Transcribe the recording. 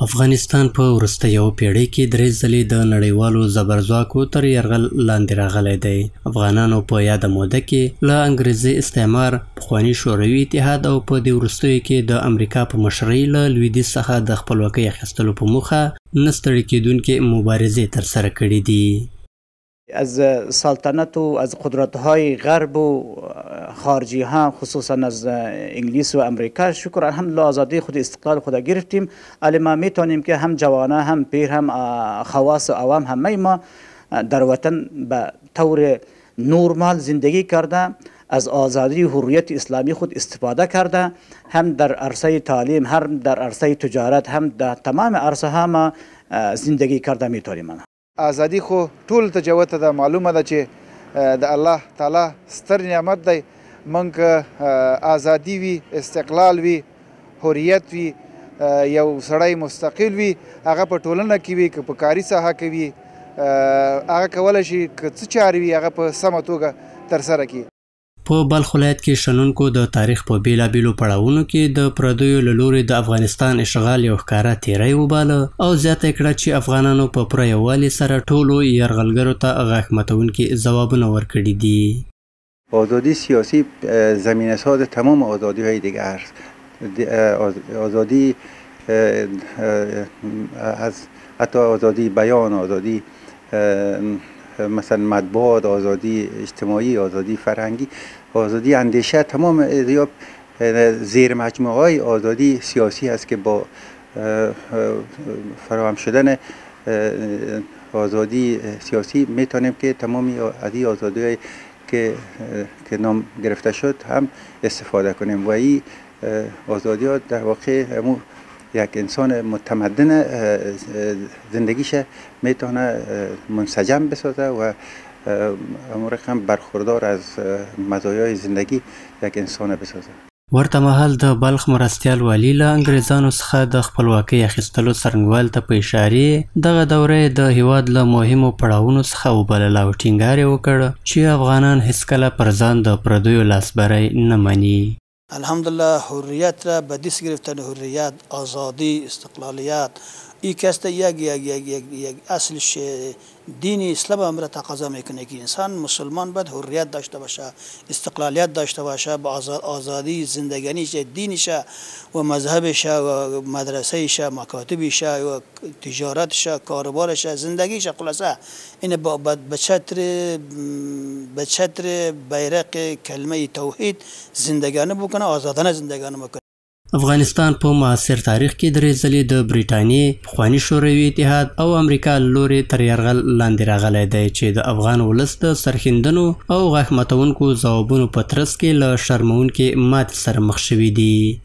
افغانستان په وروستیو پیړۍ کې درې ځلې د نړیوالو زبرځواکو تر یرغل لاندې راغلی دی. افغانانو په یاده موده کې له انګریزي استعمار، پخواني شوروي اتحاد او په دې وروستیو کې د امریکا په مشرۍ له لویدیځ څخه د خپلواکۍ اخیستلو په موخه نه ستړې کېدونکې مبارزې ترسره کړې دي. از سلطنت و از قدرت‌های غرب و خارجی ها خصوصا از انگلیس و امریکا شکر الحمدلله آزادی خود استقلال خود گرفتیم. ولی ما میتونیم که هم جوانان هم پیر هم خواص و عوام همه ما در وطن به طور نورمال زندگی کرده، از آزادی و حریت اسلامی خود استفاده کرده، هم در عرصه تعلیم، هم در عرصه تجارت، هم در تمام عرصه ها ما زندگی کرده میتونیم. آزادی خو ټول ته جوته ده، معلومه ده چې د الله تعالی ستر نعمت دی. موږ آزادي وي، استقلال وي، حریت وي، یو سړی مستقل وي، هغه په ټولنه کې وي که په کاري ساحه کې وي، هغه کولی شي که څه چارې وي هغه په سمه توګه ترسره کړي. په بلخ ولایت کې شنونکو د تاریخ په بیلابیلو پړاوونو کې د پردیو له لوري د افغانستان اشغال یو ښکاره تیری وباله او زیاته کړه چې افغانانو په پوره یووالي سره ټولو یرغلګرو ته غاښ ماتونکي ځوابونه ورکړي دي. آزادی سیاسی زمینه ساز تمام آزادی های دیگه است. آزادی از حتی آزادی بیان، آزادی مثلا مطبوعات، آزادی اجتماعی، آزادی فرهنگی، آزادی اندیشه، تمام زیر مجموعه های آزادی سیاسی است که با فراهم شدن آزادی سیاسی میتونیم که تمامی آزادی های که نام گرفته شد هم استفاده کنیم و این آزادی ها در واقع یک انسان متمدن زندگیش میتونه منسجم بسازه و امور رقم برخوردار از مزایای زندگی یک انسان بسازه. ورته مهال د بلخ مرستیال والي له انګریزانو څخه د خپلواکۍ اخیستلو څرنګوال ته په اشارې دغه دوره د هیواد له مهمو پړاوونو څخه وبلله او ټینګار یې وکړ چې افغانان هیڅکله پر ځان د پردیو لاسبری نه مني. الحمدلله حریت را به دست گرفتن، حریت، آزادی، استقلالیت، این کسته یک اصلش دین اسلام هم را تقاضا میکنه که انسان مسلمان باید حریت داشته باشه، استقلالیت داشته باشه، با آزادی زندگانیش، دینش و مذهبش و مدرسهش، مکاتبش و تجارتش، کاروبارش، زندگیش، خلاصه این به چتر بیرق کلمه توحید زندگانی بکنه، آزادانه زندگانی بکنه. افغانستان په معاصر تاریخ کې درې ځلې د بریټانیې، پخواني شوروي اتحاد او امریکا له لوري تر یرغل لاندې راغلی دی چې د افغان ولس د سرښندنو او غاښ ماتونکو ځوابونو په ترڅ کې له شرموونکې ماتې سره مخ شوي دي.